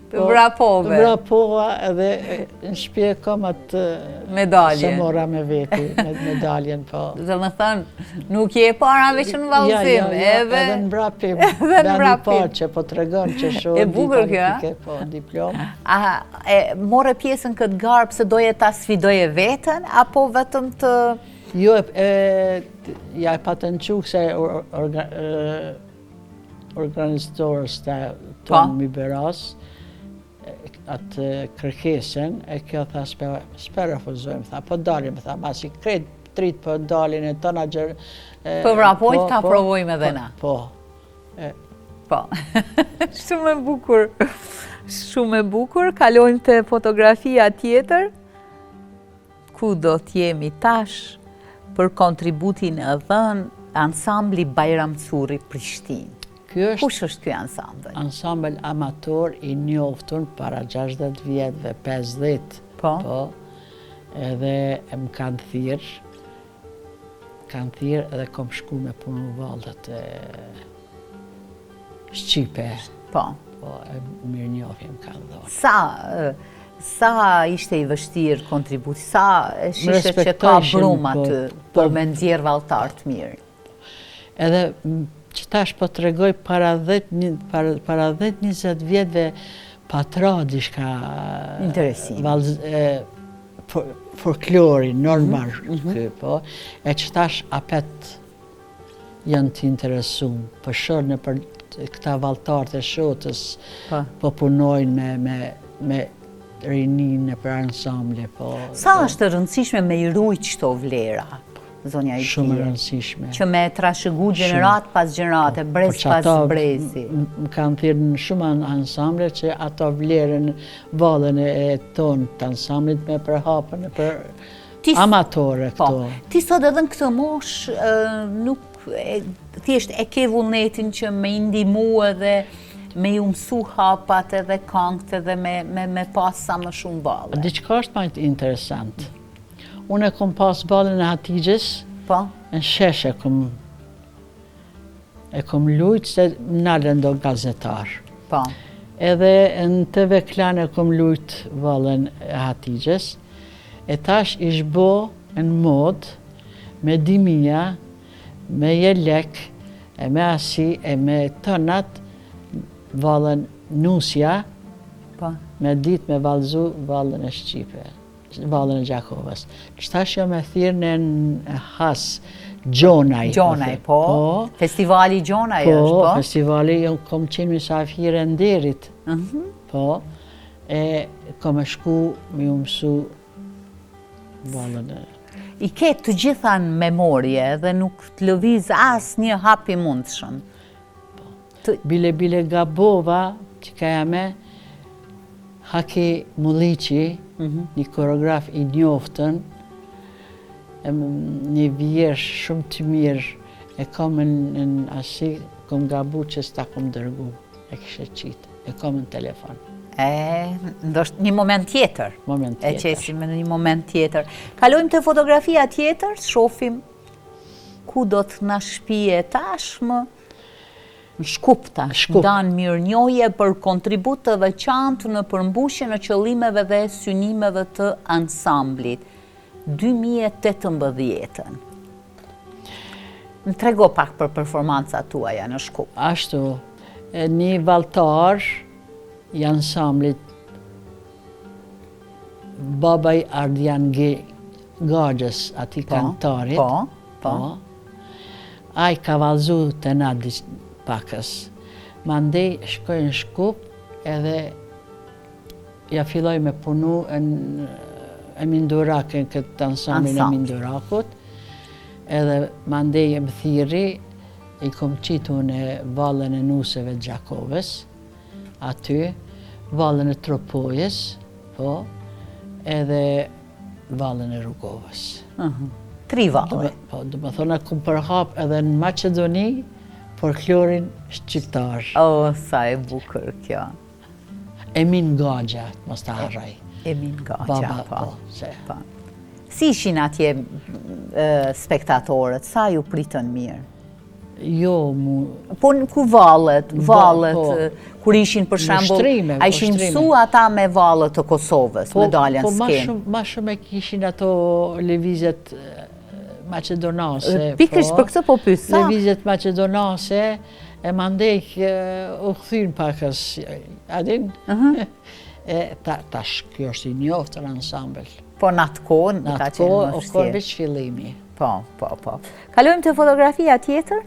Vrapove. Vrapova edhe në shpje kom atë... Medalje. Se mora me veti, medaljen, po. Dhe më thënë, nuk je para veç në valësim, edhe në vrapim. Edhe në vrapim. Që po të regon që shumë... E bukur kjo, po, diplom. More pjesën këtë garë pëse doje ta sfidoje vetën, apo vetëm të... Jo, ja e patën qukë se organizatorës të tonë mi beras, atë kërkesën, e kjo tha s'pe refuzojmë, tha, po dalim, tha, ma si kretë trit për dalin e tona gjërë... Po vrapojt, ta provojmë edhe na. Po. Po. Shumë e bukur. Shumë e bukur. Kalojmë të fotografia tjetër. Ku do t'jemi tash për kontributin e dhënë ansambli Bajram Curri Prishtinë. Kush është ky ansambl? Ansambl amator i njoftun para 60 vjetëve, 50. Po? Edhe më kanë thirë. Kanë thirë edhe kom shku me punu valdët e Shqipe. Po? Po, e mirë njofje më kanë dhënë. Sa ishte i vështirë kontributi? Sa shishe që ka brum aty për me nxjerrë valltar të mirë? Edhe që tash po të regoj para 10-20 vjetëve patra dishka folklori, normal, e që tash apet janë të interesum, për shërë në për këta valltarët e shotës, po punojnë me rinin në për ansamble. Sa është të rëndësishme me i rujt qëto vlera? zonja Iltire. Shumë rëndësishme. Që me trashëgu gjenerat pas gjenerate, brez pas brezi. Më kanë thirrë në shumë ansamble që ato vlerën vallën e tonë të ansamblit me përhapën për amatore këto. Ti sot edhe në këtë mosh nuk thjesht e ke vullnetin që me ndihmu edhe me ju mësu hapat edhe këngët edhe me pas sa më shumë balle. Diçka është më interesant. Unë e kom pas ballën e Hatixhes, në sheshe e kom lujtë se nalën do gazetar. Edhe në TV Klan e kom lujtë ballën e Hatixhes, e tash ish bo në mod me Dimia, me Jelek, e me Asi, e me tënat, vallën Nusja, me dit me vallëzu vallën e Shqipe, vallën e Gjakovës. Qëtash jo me thirë në has Gjonaj. Gjonaj, po. Festivali Gjonaj është, po. Festivali, kom qenë misafire në Derit. Po, e kom e shku me ju mësu vallën e... I ke të gjitha në memorje dhe nuk të lëviz as një hap i mundshëm. Bile gabova që ka jame Haki Mulliqi, një koreograf i njoftën, një vjersh shumë të mirë, e kom në asi, kom gabu që s'ta kom dërgu, e kishe qitë, e kom në telefon. Ndoshtë një moment tjetër. E qesim në një moment tjetër. Kalojmë të fotografia tjetër, shofim ku do të na shpije tashmë, në Shkup tash, danë mirënjohje për kontribut të veçantë në përmbushjen e qëllimeve dhe synimeve të ansamblit. 2018. Më trego pak për performancat tuaja në Shkup. Ashtu, një valltar i ansamblit babaj Ardian Gaxhës, ati kantarit. Ai ka vallëzu të na pakës. Mandej shkoj në Shkup edhe ja filloj me punu në Emindurakën, këtë ansamblin e Emindurakut. Edhe mandej e më thiri, i kom qitu në vallën e Nuseve të Gjakovës, aty, vallën e Tropojës, po, edhe vallën e Rrugovës. 3 valle. Po, do më thona, kom përhap edhe në Maqedoni, folklorin shqiptar. Sa e bukër kjo. Emin Gaxha, mos ta harroj. Emin Gaxha, po. Si ishin atje spektatorët? Sa ju pritën mirë? Jo, mu... Po ku vallet, kur ishin për shembull, a ishin mësu ata me vallet të Kosovës, me dalën skenë? Po, ma shumë e kishin ato lëvizjet Macedonase. Pikërisht për këtë po pyet. Lëvizjet Macedonase e mandej u kthyn pakës. Adin? Tash kjo është i njoftër ansambël. Po në atë kohë ka qenë më vështirë. Në atë kohë veç fillimi. Po. Kalojmë te fotografia tjetër.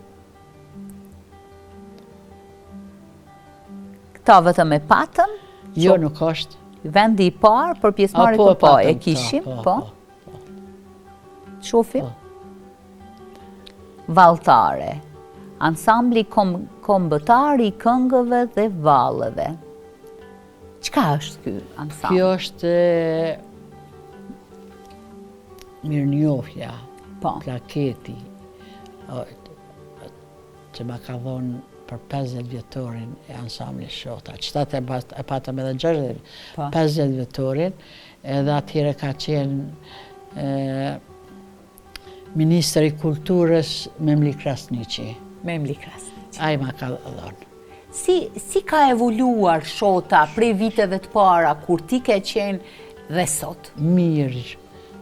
Këta vetëm e patëm? Jo, nuk është. Vendi i parë për pjesëmarrjet po e kishim, po. Shofim? Valltare. Ansambli kombëtar i këngëve dhe vallëve. Çka është ky ansambl? Kjo është mirënjohja, plaketi, që ma ka dhonë për 50 vjetorin e ansamblit Shota. Qëtat e patëm edhe 50 vjetorin, edhe atyre ka qenë Ministri i Kulturës Memli Krasniqi. Memli Krasniqi. Ai ma ka dhonë. Si ka evoluar Shota prej viteve të para, kur ti ke qenë dhe sot? Mirë,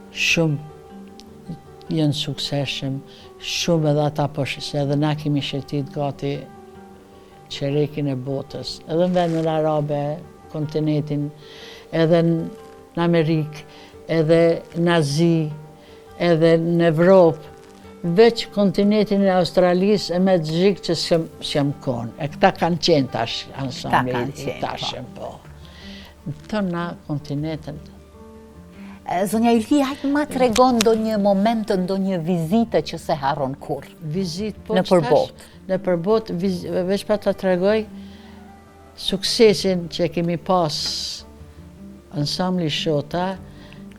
shumë jenë sukseshëm, shumë edhe ata se edhe na kemi shetit gati qerekin e botës, edhe në vendin arabe, kontinentin, edhe në Amerikë, edhe në Azi, edhe në Evropë, veç kontinentin e Australisë e me të zhikë që s'jam konë. E këta kanë qenë tash, ansambli i tashëm, po. Të na kontinentin. Zonja Ylfi, hajtë ma të regon do një moment, do një vizite që se harron kur? Vizit, po Në përbot? Në përbot, veç pa të tregoj suksesin që kemi pas ansambli Shota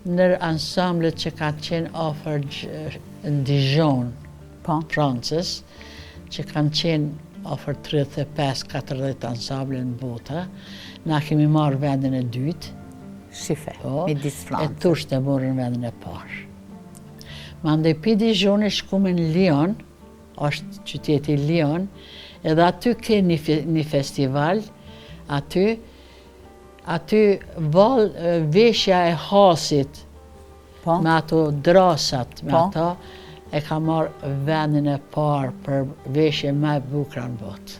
në ansamblet që kanë qenë ofër në Dijon, Francës, që kanë qenë ofër 35-40 ansamble në bota. Na kemi marrë vendin e dytë. Shife, midis Francës. E tushtë e morën vendin e parë. Mandej pi Dijon e shkume në Lyon, është qyteti Lyon, edhe aty ke një festival, aty veshja e hasit, me ato drasat, me ato, e ka marrë vendin e parë për veshje më e bukra në botë.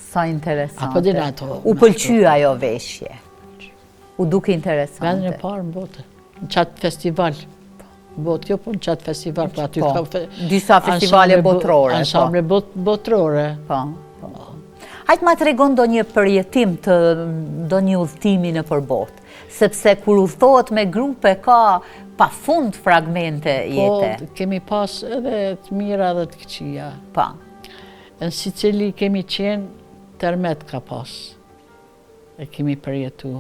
Sa interesante. Apo din ato. U pëlqy ajo veshje. U duke interesante. Vendin e parë në botë. Në qatë festival. Botë, jo po në qatë festival. Disa festivale botërore. Ansamble botërore. Hajtë ma të regon do një përjetim të do një udhtimi në përbot. Sepse kur udhtohet me grupe ka pa fund fragmente jete. Po, kemi pas edhe të mira dhe të këqija. Pa. Në Sicili kemi qenë tërmet ka pas. E kemi përjetu.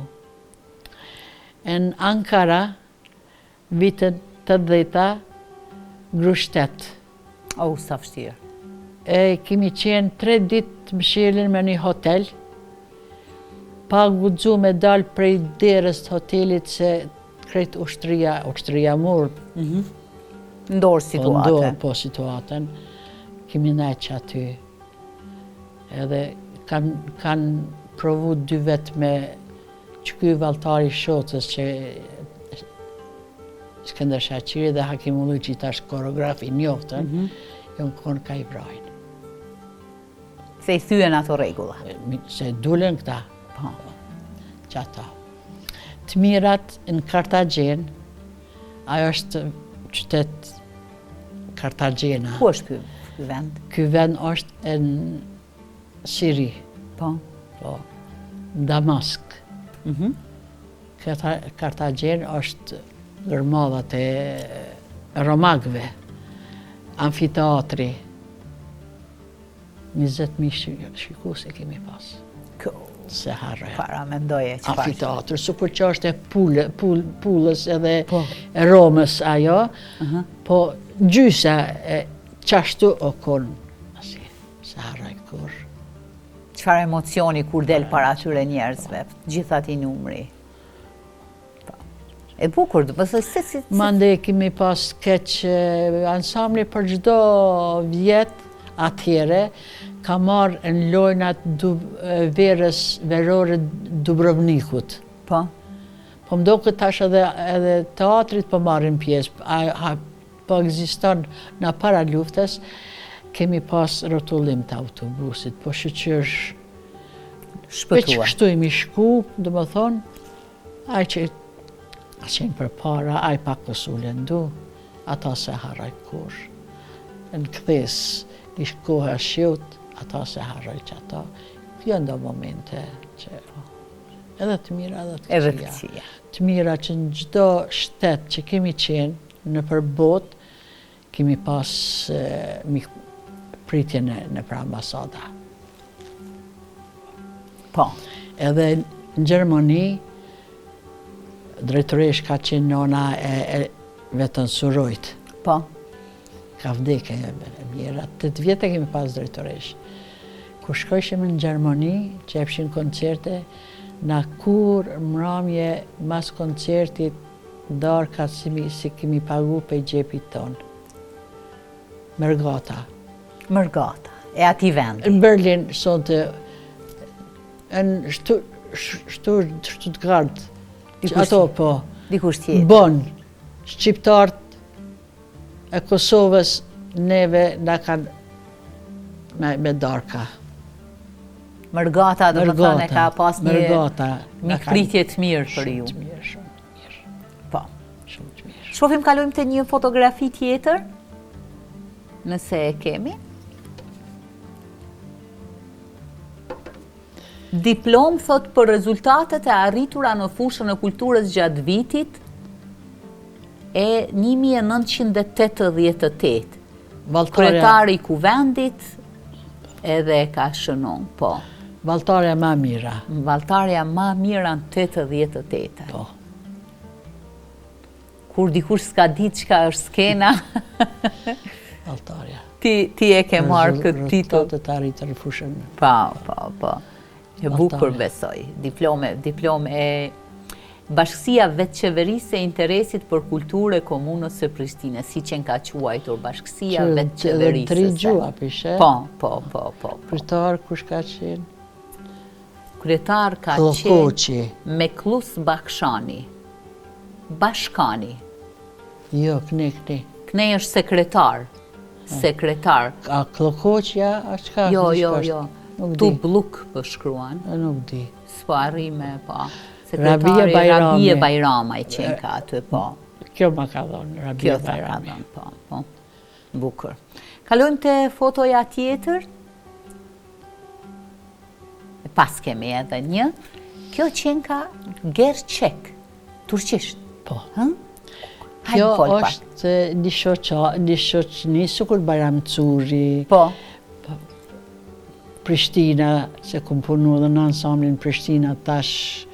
Në Ankara, vitet 80-ta, grushtet. Sa fështirë. E kemi qenë 3 ditë të mshilin me një hotel, pa guxu me dalë prej derës të hotelit se krejt ushtria murë. Ndorë situatën. Ndorë po situatën. Kemi najtë aty. Edhe kanë provu 2 vetë me që ky valltari Shotës që Skënder Shaqiri dhe Hakim Ulli që tash koreografi njoftën, jo në konë ka i vrajnë. Se i thyen ato regula. Se dulen këta. Që ata. Të mirat në Kartagjen, ajo është qytet Kartagena. Ku është ky vend? Ky vend është në Siri. Po. Damask. Kartagjen është gërmadhat e romagve, amfiteatri. 20.000 shikues e kemi pas. Se harre. Para mendoje që amfiteatri, sukur që është e Pullës edhe e Romës ajo, po gjysa e qashtu o konë. Se harre kur. Çfarë emocioni kur del para atyre njerëzve, gjithë ati numri. E bukur, se... Mande kemi pas keq ansambli për çdo vjet atjere, ka marrë në lojnat verës verore Dubrovnikut. Po? Po mdo këtë tash edhe teatrit po marrin pjesë, po egziston në para luftës, kemi pas rotullim të autobusit, po shqyqysh veç kështu imi shku, dhe më thonë, aj që ka qenë për para, aj pak pësullë ndu, ata se haraj kur. Në këthes, ish kohë shqyut, ata se haraj që ata, kjo ndo momente që edhe të mira edhe të këqija. Të mira që në gjdo shtet që kemi qenë në përbot, kemi pas pritje në për ambasada. Po. Edhe në Gjermani, drejtoresh ka qenë nona e vetën Surojt. Po. Ka vdekë e mjera. 8 vjetë kemi pas drejtoresh. Kur shkojshim në Gjermani, që epshin koncerte, na kur mramje mas koncertit, darë ka si kemi pagu pe gjepit tonë. Mërgata. Mërgata. E ati vendi. Në Berlin, sonte, në Stuttgart, ato po, dikush tjetër. Bon, shqiptarët e Kosovës neve na kanë me darka. Mërgata, do të thënë, ka pas një mikpritje të mirë për ju. Shumë të mirë, shumë të mirë. Po. Shumë të mirë. Shofim kalojmë të një fotografi tjetër, nëse e kemi. Diplom thot për rezultatet e arritura në fushën e kulturës gjatë vitit e 1988. Kryetari i kuvendit edhe e ka shënon, po. Valltarja më mira. Valltarja më mira në 88. Po. Kur dikush s'ka ditë çka është skena, Valltarja. ti e ke marrë këtë titull. Rezultatet e arritur në fushën. Po. E bukur besoj. Diplome e Bashkësia Vetëqeverisë e Interesit për Kulturë e Komunës së Prishtinës, si që ka quajtur Bashkësia Vetëqeverisë. Tri gjua pishe. Po. Kryetar kush ka qenë? Kryetar ka Klokoqi. qenë Meklus Bakshani. Bashkani. Jo, Kni. Knej është sekretar. A Klokoqja, a çka? Jo. Nuk Tu di. bluk për shkruan. Nuk di. S'po arrime, po. Rabia Bajrami. Rabia Bajrama i qenë ka aty, po. Kjo ma ka dhonë, Rabia Bajrami. Po. Bukur. Kalojmë të fotoja tjetër. Pas kemi edhe një. Kjo qenë ka Gerçek, turqisht. Po. Kjo është një shoqni, sukur Bajram Curi, Po. Prishtina, se kum punu dhe në ansamblin Prishtina tash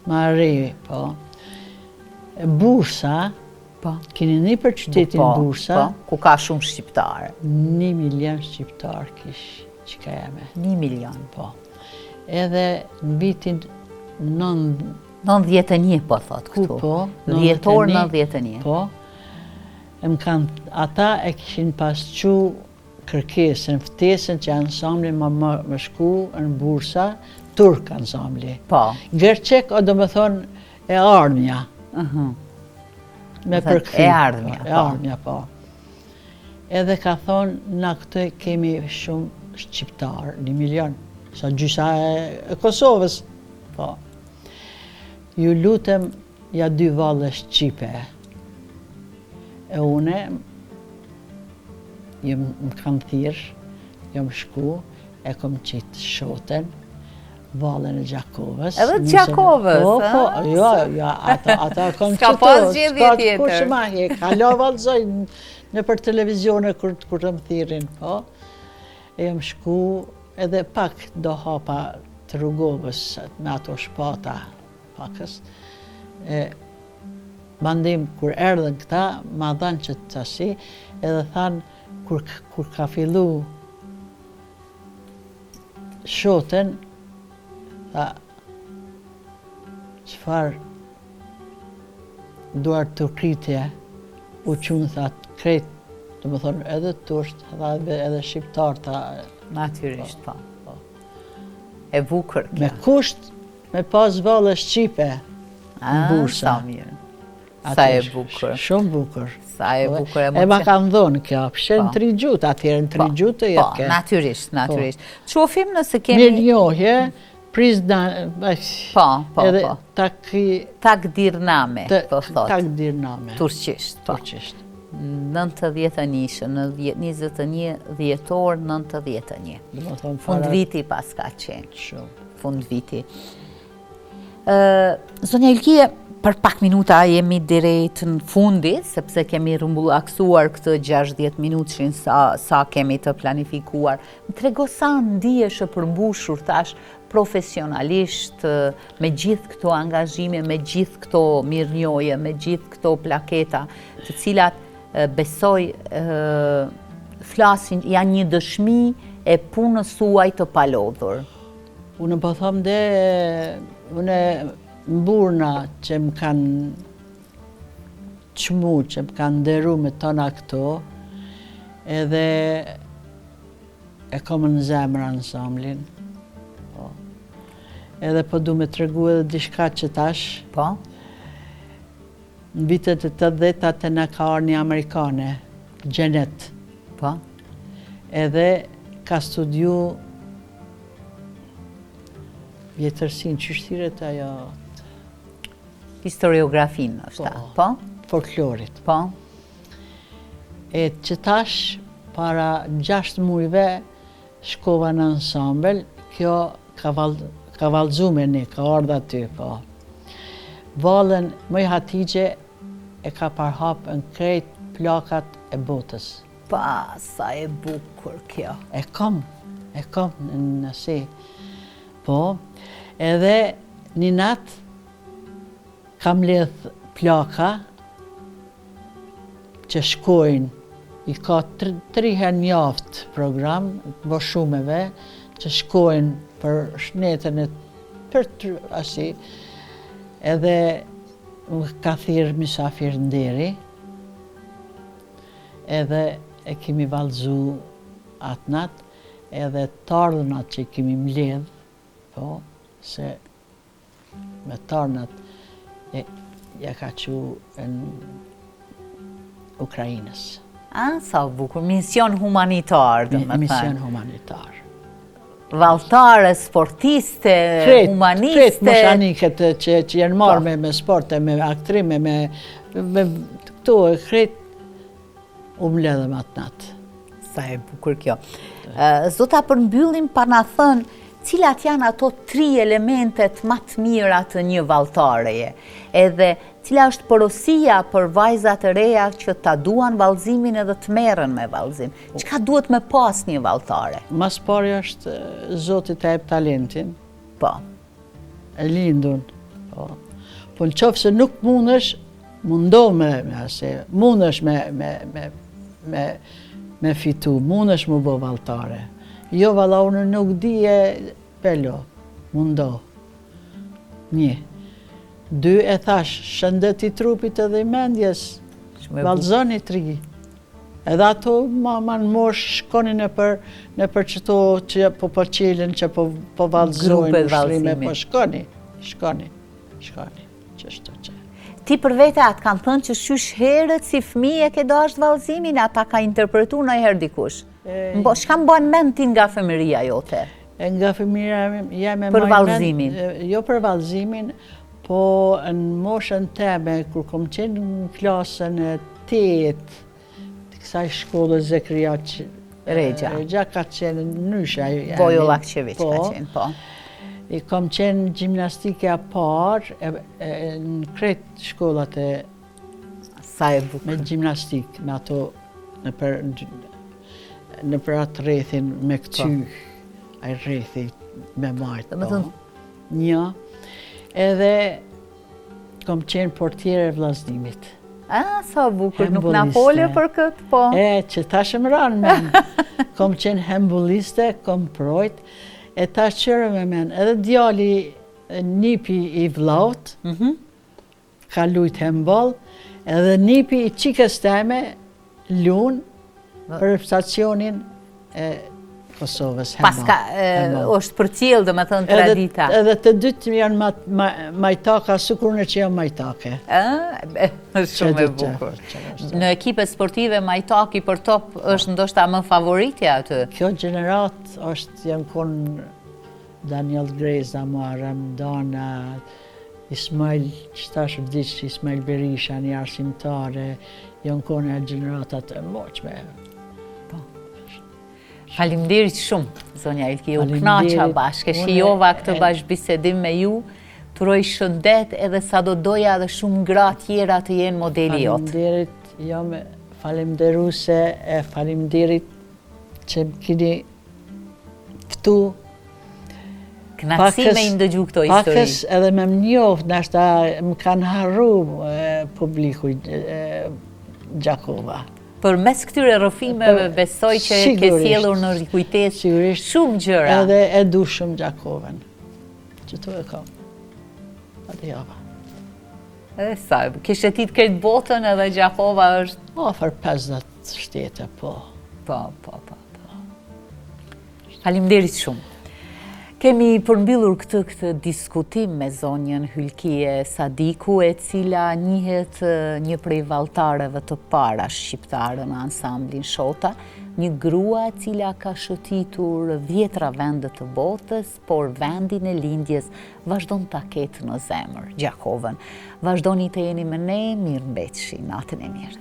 ma re, po. Bursa, Po. keni një për qytetin Bursa, Ku ka shumë shqiptarë. 1 milion shqiptar kish, që ka jeme. 1 milion. Po. Edhe në vitin 91, po thot këtu. Po, Dhjetor 91. Po. Ata e kishin pasqu kërkesën, ftesën që ansambli më shku në Bursa, turk ansambli. Po. Gerçek, do më thonë, e ardhmja. Me përkëthim. E ardhmja, po. Edhe ka thonë, na këtë kemi shumë shqiptarë, 1 milion, sa gjysa e Kosovës. Po. Ju lutem, ja 2 valle Shqipe. E une, më kanë thirë, jam shku, e kom qitë shoten, vallën e Gjakovës. Edhe Gjakovës, Po, jo, ata kom qitë. Ska pas gjendje tjetër. Kur që ma, kalo valëzoj në për televizione kur të më thirin, po. E jam shku, edhe pak do hapa të rrugovës me ato shpata, pakës. Bandim, kur erdhen këta, ma dhanë që të tasi, edhe thanë, kur ka fillu shoten, tha, qëfar duar të kritje, u qunë, tha, krejt, të më thonë, edhe turst, edhe shqiptar, tha. Natyrisht, po. E bukur kjo. Me kusht, me pas valle Shqipe, në Bursa. Sa mirë. Sa e bukur. Shumë bukur. Sa e bukur E ma kanë dhonë kjo, pëshen 3 gjutë, atjerë në 3 gjutë të jetë ke. Po, natyrisht. Qofim nëse kemi... Mirë njohje, prizna... Po. Edhe Takdirname, po thot. Takdirname. Turqisht, po. 91, në 21 dhjetor 91. Fund viti pas ka qenë. Shumë. Fund viti. Zonja Ylkije, për pak minuta jemi direkt në fundi, sepse kemi rrumbullaksuar këtë 60 minutë sa kemi të planifikuar. Më trego sa ndihesh e përmbushur tash profesionalisht me gjithë këto angazhime, me gjithë këto mirënjohje, me gjithë këto plaketa, të cilat besoj flasin, janë një dëshmi e punës suaj të palodhur. Unë po thom dhe, unë mburna që më kanë qmu, që më kanë nderu me tona këto, edhe e kom në zemra ansamblin. Edhe po du me të regu edhe dishka që tash. Po? Në vitet e 80-at e në ka arë një Amerikane, Gjenet. Po? Edhe ka studiu vjetërsin, që shtiret ajo... Historiografin, është ta, po? Folklorit. Po? E që tash, para 6 mujve, shkova në ansambel, kjo ka vallëzu me ne, ka ardhur aty, po. Vallën Moj Hatigje e ka parhap në krejt plakat e botës. Pa, sa e bukur kjo. E kam në si. Po, edhe një natë kam ledh plaka që shkojnë, i ka 3 herë mjaft program, boshumeve, që shkojnë për shnetën e për asi, edhe më ka thirrë mysafir nderi, edhe e kemi vallëzu atë natë, edhe të ardhënat që kemi mbledh, po, se me të ardhënat ja ka që në Ukrajinës. Sa bukur, mision humanitar, dhe me thënë. Mision humanitar. Valtare, sportiste, humaniste. Kretë moshanikët që jenë marrë me sporte, me aktrime, me këto, kretë u mbledhëm atë natë. Sa e bukur kjo. Zota përmbyllim pa na thënë, cilat janë ato 3 elementet më të mira të një valltareje, edhe cila është porosia për vajzat e reja që ta duan vallëzimin edhe të merren me vallëzim. Çka duhet me pas një valltare? Mas pari është Zoti të jep talentin. Po. E lindun. Po. Po në qoftë se nuk mundesh, mundo mundesh me fitu, mundesh më bë valltare. Jo valla unë nuk dije pelo, mundo. 1. 2 e thash, shëndet i trupit edhe i mendjes, vallëzoni 3. Edhe ato ma në mosh shkonin në për qëto që po përqilin, që po vallëzojnë ushrime, po shkoni, qështo që. Ti për vete atë kanë thënë që shysh herët si fëmijë e ke dashur vallëzimin, ata ka interpretu në herë dikush. Shka më banë mend ti nga fëmëria jote? Nga fëmëria jam e për vallëzimin? Jo për vallëzimin, po në moshën teme, kur kom qenë në klasën e 8, të kësaj shkollës Zekria Regja ka qenë nysha. Vojo Lakqević ka qenë, po. I kom qenë gjimnastike a parë në kretë shkollat e sa e bukur me gjimnastik, me ato në për atë rrethin me këty, ai rrethi me majtë. Një, edhe kom qenë portiere e vllazënimit. Sa bukur, nuk na fole për këtë, po. Që tashëm ranë men. Kom qenë hembuliste, kom projt, e ta qërë me men, edhe djali nipi i vllaut, ka lujt hembol, edhe nipi i qikës teme lun për stacionin e Kosovës hembol. Paska është për cilë, dhe me thënë tradita. Edhe të dytë janë majtaka, sukurne që janë majtake. Shumë e bukur. Në ekipe sportive majtaki për top është ndoshta më favoritja aty? Kjo gjenerat është janë konë Daniel Greza, Muharrem Dana, Ismail, që tash vdiq Ismail Berisha, një arsimtare, janë konë e gjeneratat e moqme. Faleminderit shumë, zonja Ilki, u knaqa bashkë, shijova këtë bashkëbisedim me ju, turoj shëndet edhe sa do doja dhe shumë gra tjera të jenë modeli jotë. Faleminderit, jam falemderuse e falemderit që më kini ftu. Knatësi me ndëgju këto histori. Pakës edhe me më njoftë, nashta më kanë harru publiku Gjakova. Për mes këtyre rrëfimeve besoj që ke sjellur në rikujtes shumë gjëra. Edhe e du shumë Gjakovën. Që tu e kam. Ate java. Edhe sa, kishe ti të kretë botën edhe Gjakova është... Ofër 50 shtete, po. Po. Faleminderit shumë. Kemi përmbyllur këtë diskutim me zonjën Hylkie Sadiku, e cila njihet një prej valltareve të para shqiptare në ansamblin Shota, një grua e cila ka shëtitur 10 vende të botës, por vendin e lindjes vazhdon ta ketë në zemër, Gjakovën. Vazhdoni të jeni me ne, mirëmbëjtshi, natën e mirë.